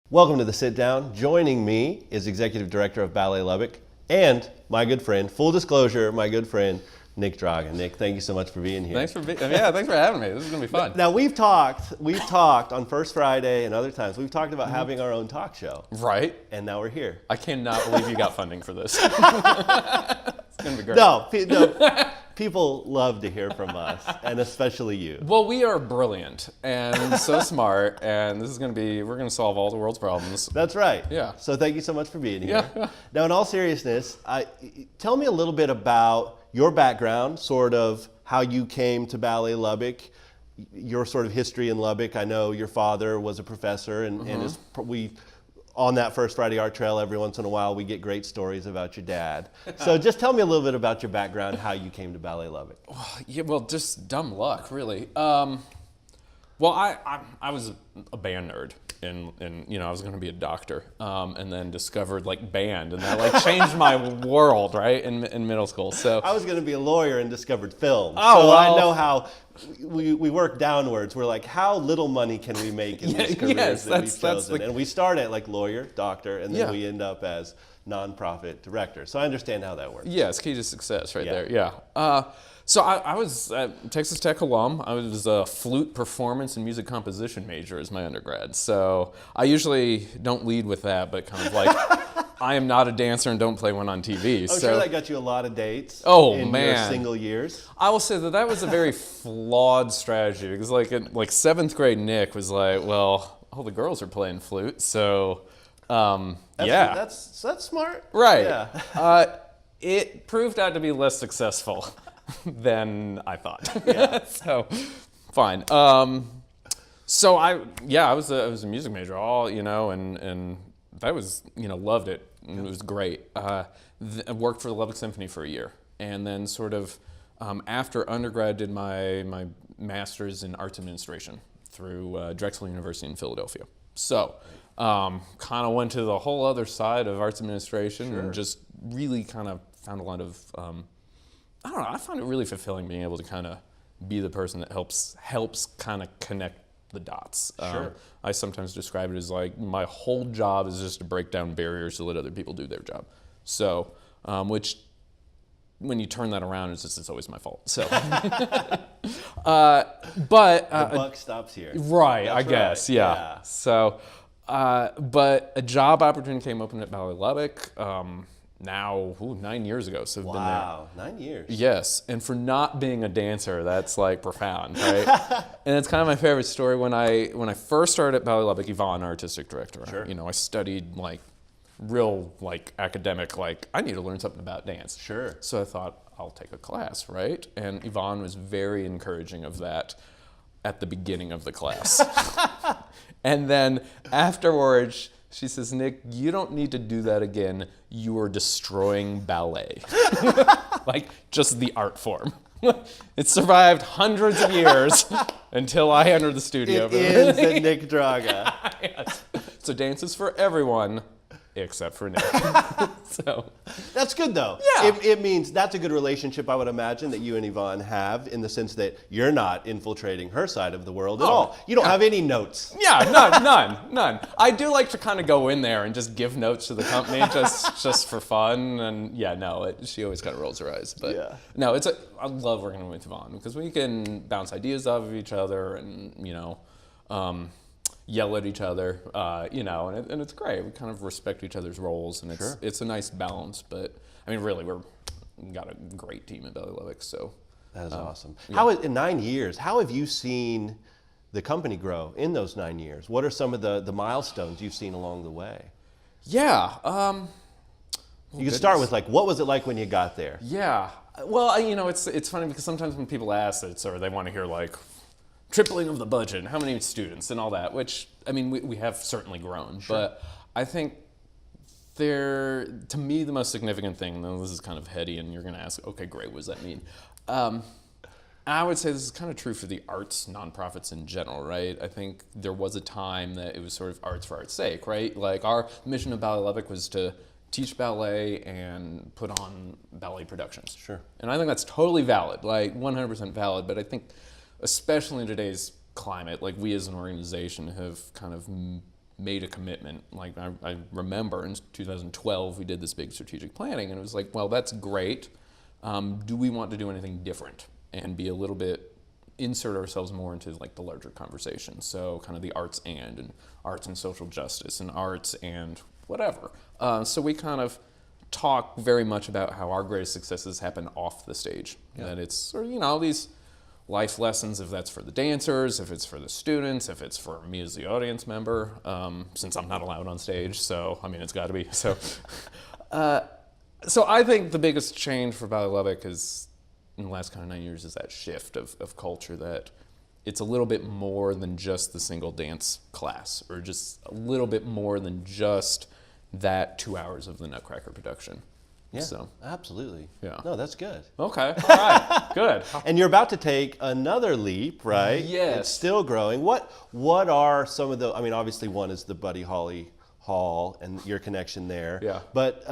Welcome to the sit down. Joining me is Executive Director of Ballet Lubbock and my good friend, full disclosure, my good friend, Nick Dragga. Nick, thank you so much for being here. Thanks for having me. This is gonna be fun. Now we've talked on First Friday and other times, we've talked about having our own talk show. Right. And now we're here. I cannot believe you got funding for this. It's gonna be great. No, people love to hear from us, and especially you. Well, we are brilliant and so smart, and we're gonna solve all the world's problems. That's right. Yeah. So thank you so much for being here. Yeah. Now, in all seriousness, tell me a little bit about your background, sort of how you came to Ballet Lubbock, your sort of history in Lubbock. I know your father was a professor, and on that First Friday Art Trail, every once in a while, we get great stories about your dad. So just tell me a little bit about your background, how you came to Ballet Lubbock. Yeah, well, just dumb luck, really. Well, I was a band nerd, and I was going to be a doctor, and then discovered like band, and that changed my world, right, in middle school. So I was going to be a lawyer and discovered film. Oh, so well, I know how we work downwards. We're like, how little money can we make in these careers that we've chosen? And we start at like lawyer, doctor, and then we end up as nonprofit director. So I understand how that works. Yeah, it's key to success right there. Yeah. So I was at Texas Tech alum. I was a flute performance and music composition major as my undergrad. So I usually don't lead with that, but kind of like, I am not a dancer and don't play one on TV. I'm sure that got you a lot of dates in your single years. I will say that was a very flawed strategy because in seventh grade, Nick was like, well, all the girls are playing flute, so That's smart. Right. Yeah. It proved out to be less successful than I thought. Yeah. So, fine. So I was a music major, and that was, loved it. And it was great. I worked for the Lubbock Symphony for a year, and then sort of after undergrad did my master's in arts administration through Drexel University in Philadelphia. So kind of went to the whole other side of arts administration and just really kind of found a lot of I don't know. I found it really fulfilling being able to kind of be the person that helps kind of connect the dots. Sure. I sometimes describe it as like my whole job is just to break down barriers to let other people do their job. So, which when you turn that around, it's always my fault. So, but the buck stops here. Right, That's I guess, right. yeah. So, but a job opportunity came open at Ballet Lubbock. Now 9 years ago, so I've been there. Wow, 9 years. Yes, and for not being a dancer, that's like profound, right? And it's kind of my favorite story. When I first started at Ballet Lubbock, Yvonne, our artistic director, I studied real academic, I need to learn something about dance. Sure. So I thought I'll take a class, right? And Yvonne was very encouraging of that at the beginning of the class. And then afterwards, she says, Nick, you don't need to do that again. You are destroying ballet. Just the art form. It survived hundreds of years until I entered the studio. It is a Nick Dragga. Yes. So dance is for everyone except for Nick. So that's good though. Yeah. It means that's a good relationship, I would imagine, that you and Yvonne have, in the sense that you're not infiltrating her side of the world at all. You don't have any notes. Yeah, none. I do like to kind of go in there and just give notes to the company just for fun. And she always kind of rolls her eyes. But no, I love working with Yvonne because we can bounce ideas off of each other and, yell at each other, and it's great. We kind of respect each other's roles, and it's a nice balance. But I mean, really, we've got a great team at Ballet Lubbock. So that is awesome. Yeah. In 9 years, how have you seen the company grow in those 9 years? What are some of the milestones you've seen along the way? Yeah. You can start with what was it like when you got there? Yeah. Well, it's funny because sometimes when people ask it, or they want to hear tripling of the budget, and how many students, and all that, which, I mean, we have certainly grown. Sure. But I think to me, the most significant thing, and this is kind of heady, and you're going to ask, okay, great, what does that mean? I would say this is kind of true for the arts nonprofits in general, right? I think there was a time that it was sort of arts for art's sake, right? Our mission of Ballet Lubbock was to teach ballet and put on ballet productions. Sure. And I think that's totally valid, 100% valid, but I think especially in today's climate, we as an organization have kind of made a commitment. Like I remember in 2012 we did this big strategic planning, and it was like, well, that's great. Do we want to do anything different and be a little bit insert ourselves more into like the larger conversation? So kind of the arts and arts and social justice and arts and whatever. So we kind of talk very much about how our greatest successes happen off the stage. Yeah. That it's sort of, these life lessons, if that's for the dancers, if it's for the students, if it's for me as the audience member, since I'm not allowed on stage, so, it's got to be. So I think the biggest change for Ballet Lubbock is, in the last kind of 9 years, is that shift of culture, that it's a little bit more than just the single dance class, or just a little bit more than just that 2 hours of the Nutcracker production. Yeah, so, absolutely. Yeah. No, that's good. Okay, all right, good. And you're about to take another leap, right? Yes. It's still growing. What are some of the, obviously one is the Buddy Holly Hall and your connection there. Yeah. But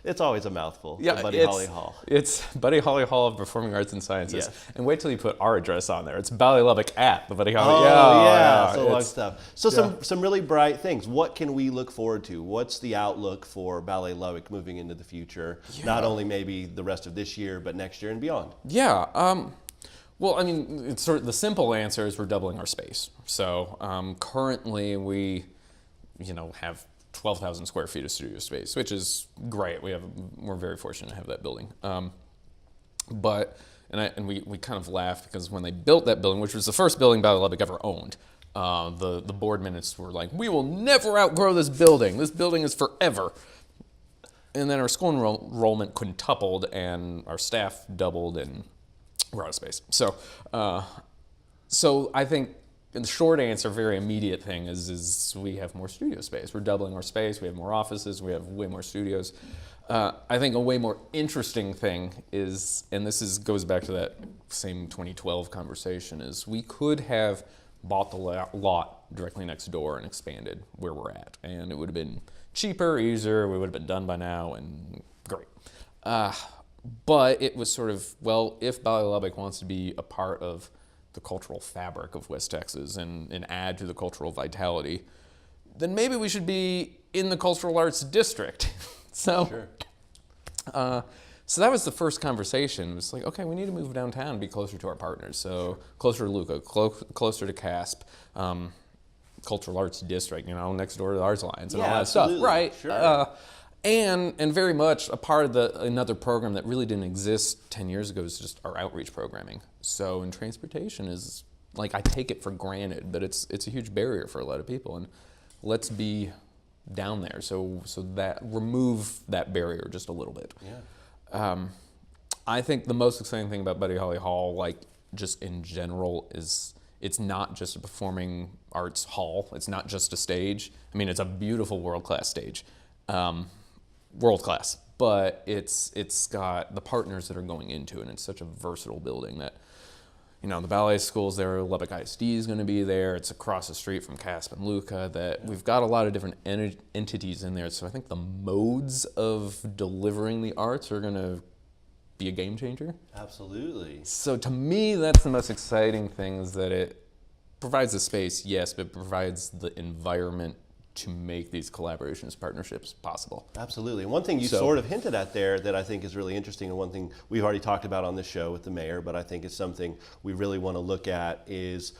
it's always a mouthful, Yeah, the Buddy Holly Hall. It's Buddy Holly Hall of Performing Arts and Sciences. Yes. And wait till you put our address on there. It's Ballet Lubbock at the Buddy Holly. Oh, yeah. So a lot of stuff. So Yeah. some really bright things. What can we look forward to? What's the outlook for Ballet Lubbock moving into the future? Yeah. Not only maybe the rest of this year, but next year and beyond. Yeah. Well, it's sort of the simple answer is we're doubling our space. So currently we have 12,000 square feet of studio space, which is great. We're very fortunate to have that building. But we kind of laugh because when they built that building, which was the first building Ballet Lubbock ever owned, the board minutes were like, "We will never outgrow this building. This building is forever." And then our school enrollment quintupled, and our staff doubled, and we're out of space. So I think, in the short answer, very immediate thing is we have more studio space. We're doubling our space. We have more offices. We have way more studios. I think a way more interesting thing is, and goes back to that same 2012 conversation, is we could have bought the lot directly next door and expanded where we're at, and it would have been cheaper, easier. We would have been done by now, and great. But it was sort of, well, if Ballet Lubbock wants to be a part of the cultural fabric of West Texas and add to the cultural vitality, then maybe we should be in the cultural arts district. So, sure. So that was the first conversation. It was like, okay, we need to move downtown and be closer to our partners. So closer to Luca, closer to CASP, cultural arts district, next door to the Arts Alliance and all that absolutely. stuff, right? Sure. And very much a part of another program that really didn't exist 10 years ago is just our outreach programming. So in transportation is, like, I take it for granted, but it's a huge barrier for a lot of people, and let's be down there. So that remove that barrier just a little bit. Yeah. I think the most exciting thing about Buddy Holly Hall, like just in general, is it's not just a performing arts hall. It's not just a stage. It's a beautiful world-class stage. World class, but it's got the partners that are going into it, and it's such a versatile building that, the ballet school's there, Lubbock ISD is going to be there, it's across the street from CASP and Luca, that we've got a lot of different entities in there, so I think the modes of delivering the arts are going to be a game changer. Absolutely. So to me, that's the most exciting thing, is that it provides the space, yes, but it provides the environment to make these collaborations, partnerships possible. Absolutely. And one thing you sort of hinted at there that I think is really interesting, and one thing we've already talked about on this show with the mayor, but I think is something we really want to look at, is,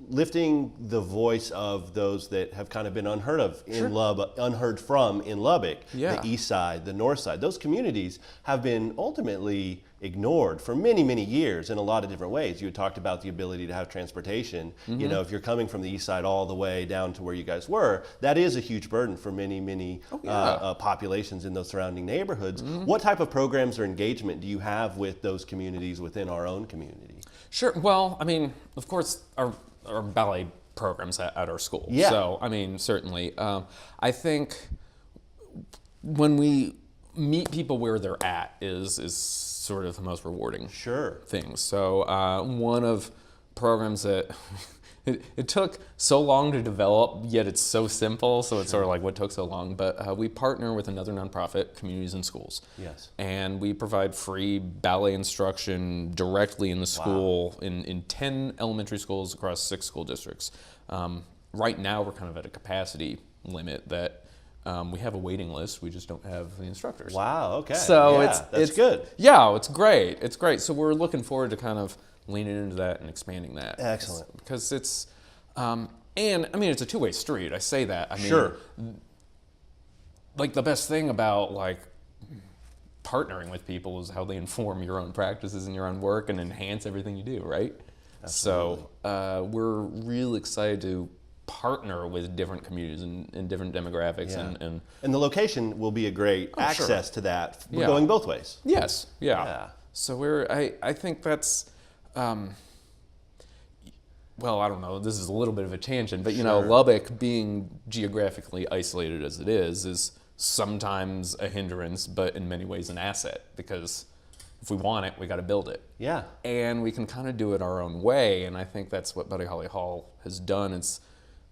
lifting the voice of those that have kind of been unheard of in Lubbock, unheard from in Lubbock, the east side, the north side. Those communities have been ultimately ignored for many, many years in a lot of different ways. You had talked about the ability to have transportation. Mm-hmm. If you're coming from the east side all the way down to where you guys were, that is a huge burden for many, many populations in those surrounding neighborhoods. Mm-hmm. What type of programs or engagement do you have with those communities within our own community? Sure. Well, of course, our ballet programs at our school. Yeah. So, certainly. I think when we meet people where they're at is sort of the most rewarding thing. So one of programs that it took so long to develop, yet it's so simple, so it's sort of like what took so long, but we partner with another nonprofit, Communities in Schools. Yes. And we provide free ballet instruction directly in the school in 10 elementary schools across 6 school districts. right now we're kind of at a capacity limit that we have a waiting list. We just don't have the instructors. Wow. Okay. So yeah, that's good. Yeah, it's great. It's great. So we're looking forward to kind of leaning into that and expanding that. Excellent. Because it's, and I mean, it's a two-way street. I say that. I mean, Sure. Like the best thing about like partnering with people is how they inform your own practices and your own work and enhance everything you do, right? Absolutely. So we're really excited to partner with different communities and different demographics. Yeah. And the location will be a great access to that. We're going both ways. Yes, yeah. So I think that's, well, I don't know, this is a little bit of a tangent, but you know, Lubbock being geographically isolated as it is sometimes a hindrance, but in many ways an asset, because if we want it, we got to build it. Yeah. And we can kind of do it our own way, and I think that's what Buddy Holly Hall has done. It's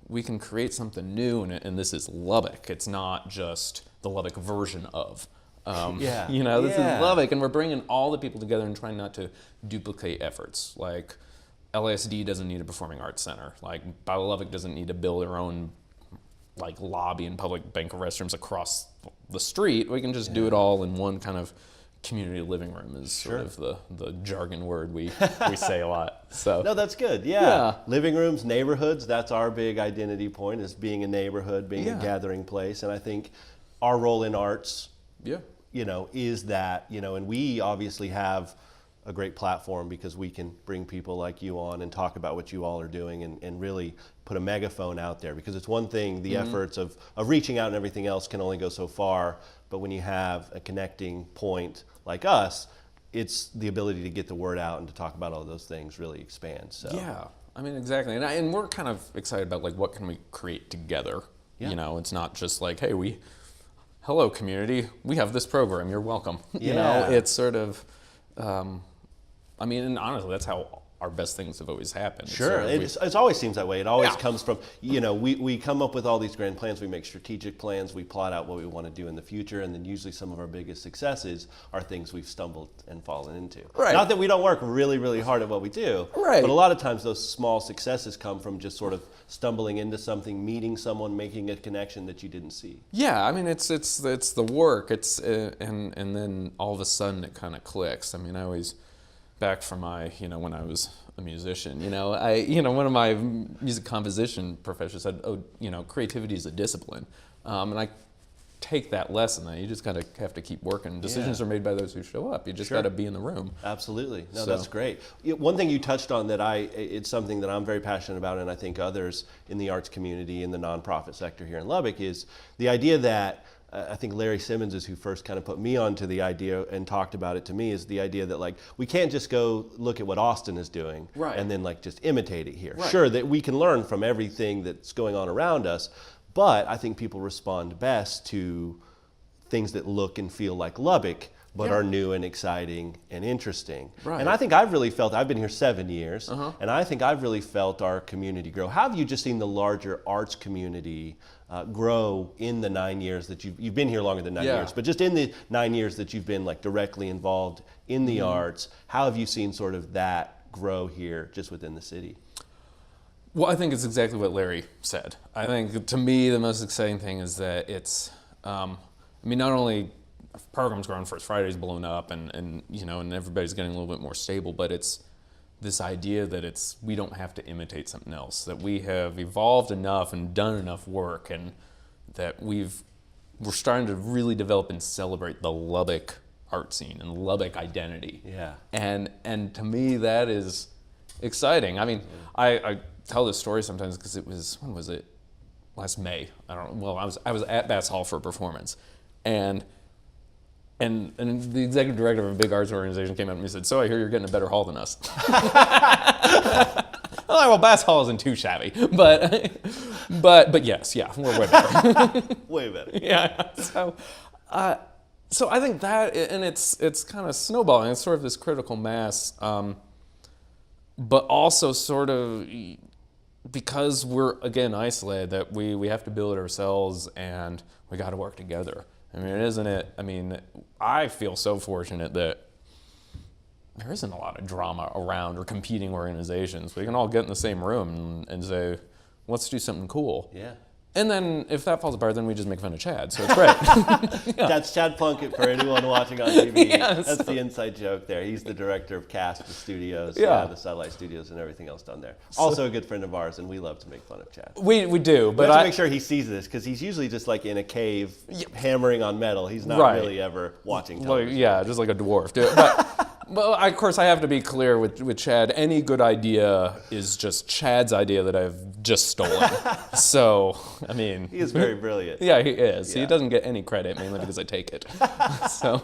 we can create something new, and this is Lubbock. It's not just the Lubbock version of. You know, this is Lubbock, and we're bringing all the people together and trying not to duplicate efforts. Like LASD doesn't need a performing arts center. Like Ballet Lubbock doesn't need to build their own like lobby and public bank restrooms across the street. We can just do it all in one kind of community living room is sort of the jargon word we say a lot. So no, that's good. Yeah. Living rooms, neighborhoods, that's our big identity point, is being a neighborhood, being a gathering place. And I think our role in arts, you know, is that, you know, and we obviously have a great platform because we can bring people like you on and talk about what you all are doing and really put a megaphone out there, because it's one thing, the efforts of reaching out and everything else can only go so far, but when you have a connecting point like us, it's the ability to get the word out and to talk about all those things really expands. So yeah, I mean, exactly. And we're kind of excited about like what can we create together. You know, it's not just like, hey, hello community, we have this program, you're welcome. You know, it's sort of I mean, and honestly, that's how our best things have always happened. Sure, it always seems that way. It always comes from, you know, we come up with all these grand plans, we make strategic plans, we plot out what we want to do in the future, and then usually some of our biggest successes are things we've stumbled and fallen into. Right. Not that we don't work really, really hard at what we do, but a lot of times those small successes come from just sort of stumbling into something, meeting someone, making a connection that you didn't see. Yeah, I mean, it's the work, and then all of a sudden it kind of clicks. I mean, I always, back from my, you know, when I was a musician, you know, one of my music composition professors said, oh, you know, creativity is a discipline. And I take that lesson that you just gotta have to keep working. Decisions are made by those who show up. You just gotta be in the room. Absolutely. No, that's great. One thing you touched on that it's something that I'm very passionate about, and I think others in the arts community, in the nonprofit sector here in Lubbock, is the idea that I think Larry Simmons is who first kind of put me onto the idea and talked about it to me, is the idea that like we can't just go look at what Austin is doing and then like just imitate it here. Sure, that we can learn from everything that's going on around us, but I think people respond best to things that look and feel like Lubbock, but are new and exciting and interesting. And I think I've really felt, I've been here 7 years, and I think I've really felt our community grow. How have you just seen the larger arts community grow in the 9 years that you've been here longer than 9 years, but just in the 9 years that you've been like directly involved in the arts, how have you seen sort of that grow here just within the city? Well, I think it's exactly what Larry said. I think to me the most exciting thing is that it's, I mean, not only programs grown, First Friday's blown up and you know, and everybody's getting a little bit more stable, but it's this idea that we don't have to imitate something else, that we have evolved enough and done enough work, and that we're starting to really develop and celebrate the Lubbock art scene and Lubbock identity. And to me that is exciting. I mean, I tell this story sometimes because it was, when was it? Last May. I don't know. Well, I was at Bass Hall for a performance, and the executive director of a big arts organization came up to me and said, so I hear you're getting a better hall than us. I'm like, well, Bass Hall isn't too shabby, but yes, we're way better. Way better. So I think that, and it's kind of snowballing. It's sort of this critical mass, but also sort of, because we're, again, isolated, that we have to build it ourselves and we got to work together. I mean, isn't it? I mean, I feel so fortunate that there isn't a lot of drama around or competing organizations. We can all get in the same room and say, let's do something cool. Yeah. And then if that falls apart, then we just make fun of Chad. So it's great. That's Chad Plunkett for anyone watching on TV. Yes. That's the inside joke there. He's the director of cast, the studios, the satellite studios, and everything else done there. Also a good friend of ours, and we love to make fun of Chad. We do, We but have to make sure he sees this, because he's usually just like in a cave hammering on metal. He's not really ever watching television. just like a dwarf. But of course, I have to be clear with Chad. Any good idea is just Chad's idea that I've just stolen. So, I mean, He is very brilliant. yeah, he is. Yeah. He doesn't get any credit mainly because I take it. So,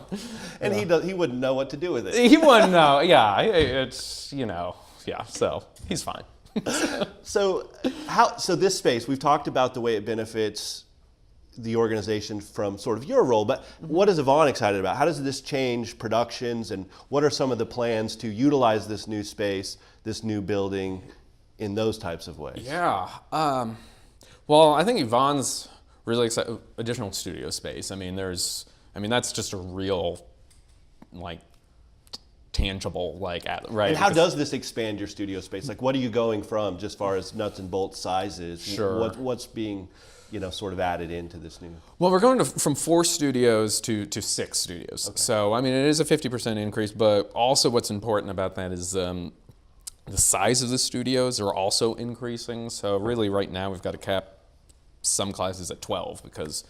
And he wouldn't know what to do with it. he wouldn't know. Yeah, it's So he's fine. So this space, we've talked about the way it benefits the organization from sort of your role, but what is Yvonne excited about? How does this change productions, and what are some of the plans to utilize this new space, this new building, in those types of ways? Yeah. Well, I think Yvonne's really excited. Additional studio space. I mean, that's just a real, like, tangible, like, right? And how does this expand your studio space? Like, what are you going from, just far as nuts and bolts sizes? Sure. What's being, sort of added into this new? Well, we're going from 4 studios to 6 studios. Okay. So, I mean, it is a 50% increase, but also what's important about that is the size of the studios are also increasing. So really right now we've got to cap some classes at 12 because,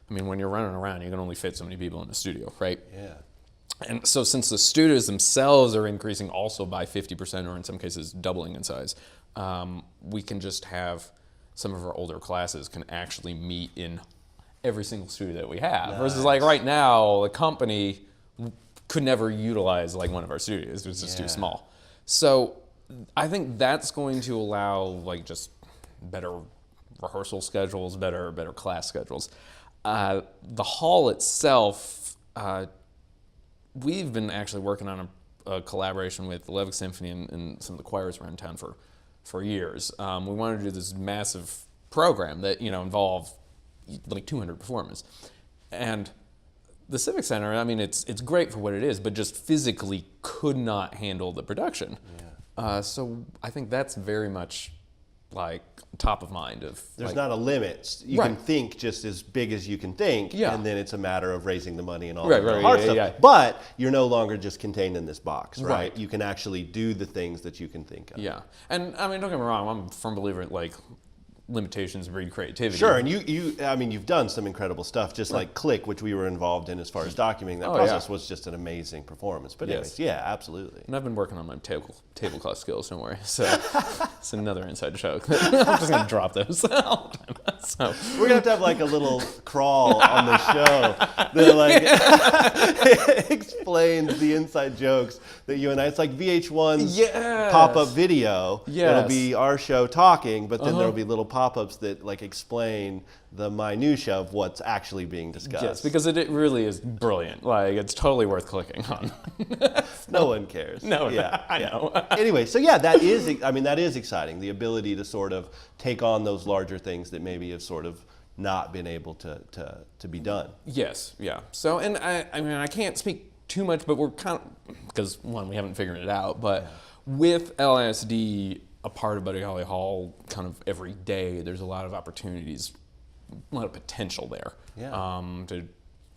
I mean, when you're running around, you can only fit so many people in the studio, right? Yeah. And so since the studios themselves are increasing also by 50%, or in some cases doubling in size, we can just have some of our older classes can actually meet in every single studio that we have. Nice. Versus like right now, the company could never utilize like one of our studios. It was just too small. So I think that's going to allow like just better rehearsal schedules, better class schedules. The hall itself, we've been actually working on a collaboration with the Lubbock Symphony and some of the choirs around town for years. We wanted to do this massive program that involved like 200 performers, and the Civic Center. I mean, it's great for what it is, but just physically could not handle the production. Yeah. So I think that's very much like top of mind. There's not a limit. You can think just as big as you can think, and then it's a matter of raising the money and all that hard stuff. Yeah. But you're no longer just contained in this box, right? You can actually do the things that you can think of. Yeah, and I mean, don't get me wrong, I'm a firm believer in like limitations breed creativity. Sure, and you've done some incredible stuff, just like Click, which we were involved in as far as documenting that process, was just an amazing performance. But anyways, absolutely. And I've been working on my tablecloth skills, don't worry. So it's another inside joke. I'm just going to drop those all the time. So. We're going to have like a little crawl on the show that like explains the inside jokes that you and I, it's like VH1's pop-up video. It'll be our show talking, but then there'll be little pop-ups that like explain the minutia of what's actually being discussed. Yes, because it really is brilliant. Like, it's totally worth clicking on. No one cares. No, I know. Anyway, so that is exciting. The ability to sort of take on those larger things that maybe have sort of not been able to be done. Yes, yeah. So, and I mean, I can't speak too much, but we're kind of, because one, we haven't figured it out, but with LSD, a part of Buddy Holly Hall kind of every day, there's a lot of opportunities, a lot of potential there.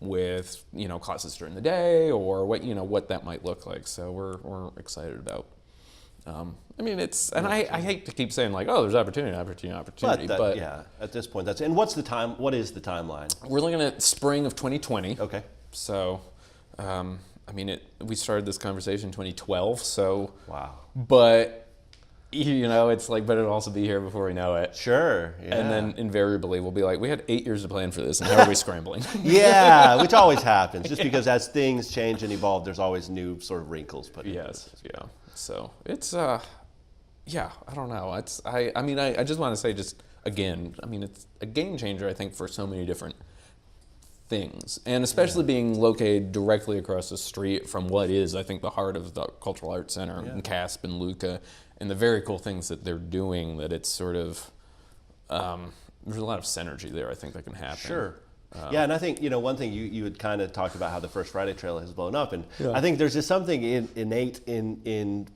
With classes during the day or what that might look like. So we're excited about. I mean, I hate to keep saying like, oh, there's opportunity, but at this point that's. And what is the timeline? We're looking at spring of 2020. Okay. So, I mean, we started this conversation in 2012. So wow. But it's like, but it'll also be here before we know it. Sure. Yeah. And then invariably we'll be like, we had 8 years to plan for this, and how are we scrambling? Which always happens. Just because as things change and evolve, there's always new sort of wrinkles put in. Yes. Yeah. So it's, I don't know. I just want to say again, it's a game changer, I think, for so many different things, and especially being located directly across the street from what is, I think, the heart of the Cultural Arts Center and CASP and Luca, and the very cool things that they're doing. That it's sort of there's a lot of synergy there, I think, that can happen. Sure. And I think one thing you had kind of talked about how the First Friday Trail has blown up, and I think there's just something innate in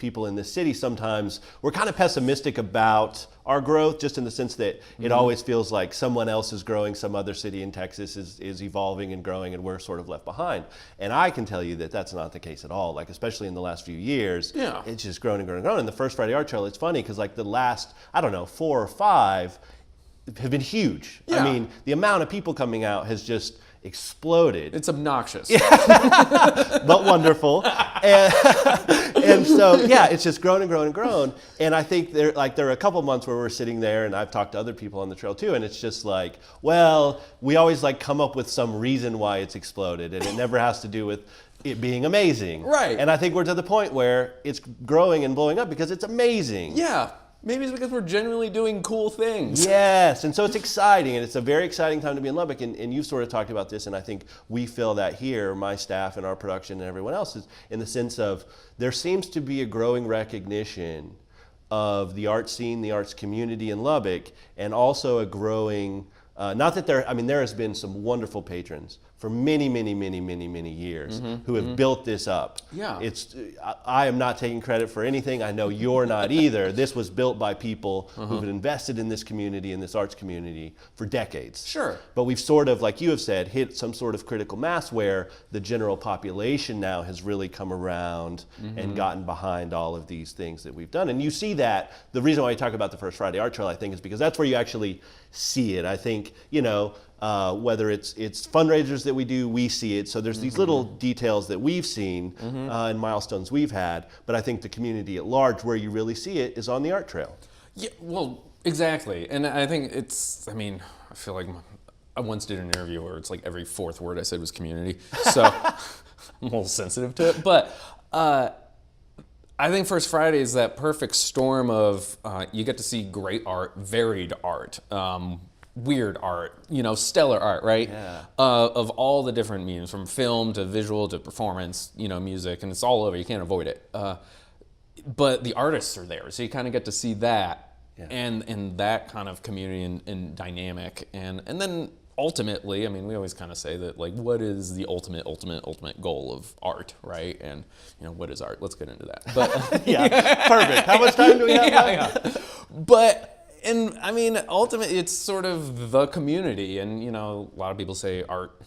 people in this city sometimes, we're kind of pessimistic about our growth, just in the sense that it always feels like someone else is growing, some other city in Texas is evolving and growing, and we're sort of left behind. And I can tell you that that's not the case at all. Like, especially in the last few years, it's just grown and grown and grown. And the first Friday Art Trail, it's funny because like the last, I don't know, 4 or 5 have been huge. I mean, the amount of people coming out has just exploded. It's obnoxious. But wonderful. And so, yeah, it's just grown and grown and grown. And I think there are a couple months where we're sitting there, and I've talked to other people on the trail too, and it's just like, well, we always like come up with some reason why it's exploded, and it never has to do with it being amazing. Right. And I think we're to the point where it's growing and blowing up because it's amazing. Yeah. Maybe it's because we're genuinely doing cool things. Yes, and so it's exciting, and it's a very exciting time to be in Lubbock, and you've sort of talked about this, and I think we feel that here, my staff and our production and everyone else, is in the sense of there seems to be a growing recognition of the art scene, the arts community in Lubbock, and also a growing, not that there has been some wonderful patrons for many, many, many, many, many years who have built this up. Yeah. I am not taking credit for anything. I know you're not either. This was built by people who've invested in this community, in this arts community, for decades. Sure. But we've sort of, like you have said, hit some sort of critical mass where the general population now has really come around and gotten behind all of these things that we've done. And you see that, the reason why I talk about the First Friday Art Trail, I think, is because that's where you actually see it. I think, whether it's fundraisers that we do, we see it. So there's these little details that we've seen and milestones we've had. But I think the community at large, where you really see it, is on the art trail. Yeah, well, exactly. And I think I feel like I once did an interview where it's like every 4th word I said was community. So I'm a little sensitive to it. But I think First Friday is that perfect storm of you get to see great art, varied art, weird art, stellar art, right? Yeah. Of all the different mediums, from film to visual to performance, music, and it's all over. You can't avoid it. But the artists are there, so you kind of get to see that, and that kind of community and dynamic, and then ultimately, we always kind of say that, like, what is the ultimate goal of art, right? And what is art? Let's get into that. But Perfect. How much time do we have? But. And ultimately, it's sort of the community, and a lot of people say art,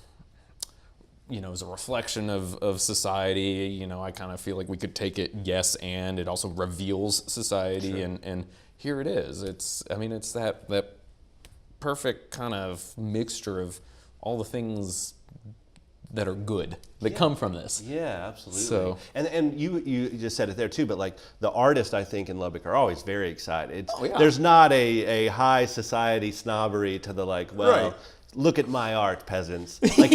is a reflection of society. I kind of feel like we could take it, yes, and it also reveals society, Sure. and here it is. It's that perfect kind of mixture of all the things that are good that come from this. Yeah, absolutely. So, and you just said it there too, but like the artists, I think, in Lubbock are always very excited. Yeah. There's not a high society snobbery to the Right. Look at my art, peasants. Like,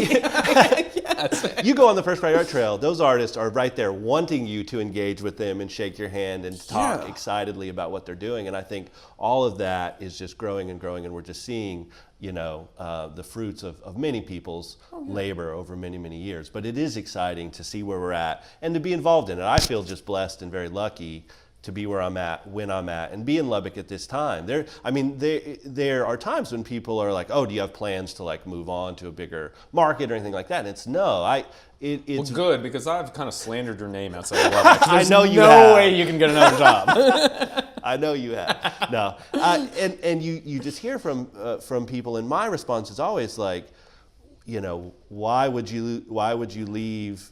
you go on the First Friday Art Trail, those artists are right there wanting you to engage with them and shake your hand and talk excitedly about what they're doing. And I think all of that is just growing and growing, and we're just seeing the fruits of many people's labor over many, many years. But it is exciting to see where we're at and to be involved in it. I feel just blessed and very lucky to be where I'm at, when I'm at, and be in Lubbock at this time. There are times when people are like, oh, do you have plans to like move on to a bigger market or anything like that? And it's no, it's good, because I've kind of slandered your name outside of Lubbock. I know you have. have. No way you can get another job. I know you have. No, and you just hear from people, and my response is always like, why would you leave,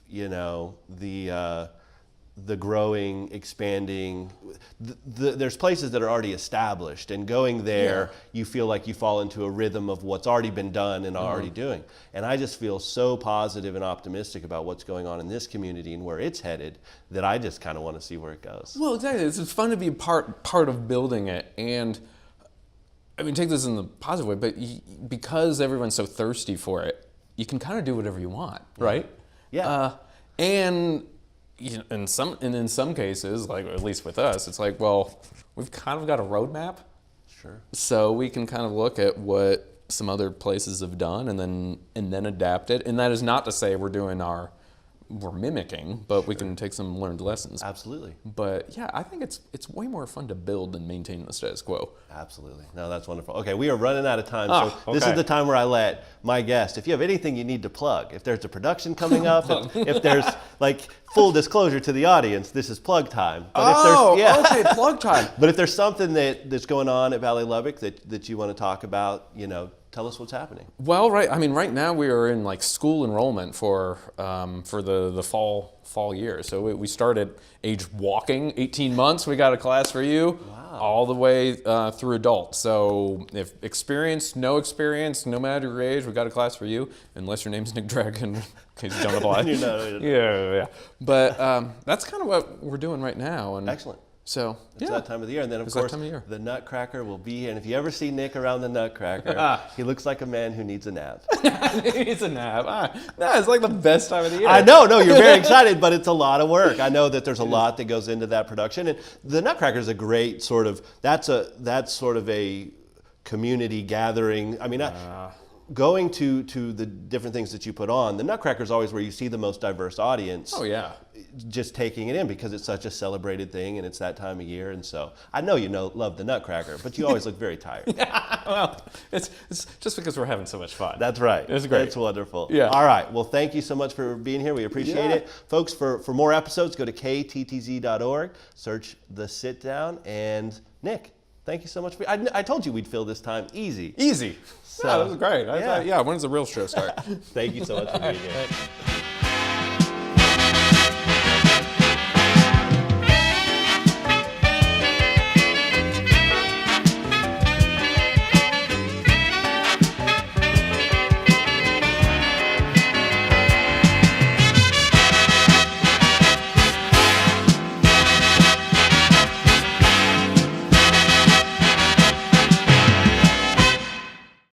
the growing, expanding, there's places that are already established, and going there, you feel like you fall into a rhythm of what's already been done and already doing. And I just feel so positive and optimistic about what's going on in this community and where it's headed that I just kind of want to see where it goes. Well, exactly. It's fun to be part of building it, and take this in the positive way, but because everyone's so thirsty for it, you can kind of do whatever you want, right? Yeah. And in some cases, like at least with us, it's like, well, we've kind of got a roadmap. Sure. So we can kind of look at what some other places have done and then adapt it. And that is not to say we're doing our we're mimicking, but we can take some learned lessons. Absolutely. But yeah, I think it's way more fun to build than maintain the status quo. Absolutely. No, that's wonderful. Okay, we are running out of time, so this okay. is the time where I let my guest, if you have anything you need to plug, if there's a production coming up, if there's like full disclosure to the audience, this is plug time. But if there's, okay, plug time. But if there's something that's going on at Ballet Lubbock that you want to talk about, tell us what's happening. Well, right now we are in like school enrollment for the fall year. So we started age walking, 18 months. We got a class for you, all the way through adult. So if no experience, no matter your age, we got a class for you. Unless your name's Nick Dragga, in case you don't apply. Yeah. But that's kind of what we're doing right now. And excellent. So it's that time of the year, and then of course the Nutcracker will be here. And if you ever see Nick around the Nutcracker, he looks like a man who needs a nap. He needs a nap. It's like the best time of the year. I know, you're very excited, but it's a lot of work. I know that there's a lot that goes into that production, and the Nutcracker is a great sort of that's sort of a community gathering. I mean. Going to the different things that you put on, the Nutcracker is always where you see the most diverse audience. Oh yeah, just taking it in because it's such a celebrated thing and it's that time of year. And so I know love the Nutcracker, but you always look very tired. Well, it's just because we're having so much fun. That's right. It's great. It's wonderful. Yeah. All right. Well, thank you so much for being here. We appreciate it, folks. For more episodes, go to kttz.org. Search The Sit Down. And Nick, thank you so much. I told you we'd fill this time easy. Easy. So, that was great. When's the real show start? Thank you so much for being here.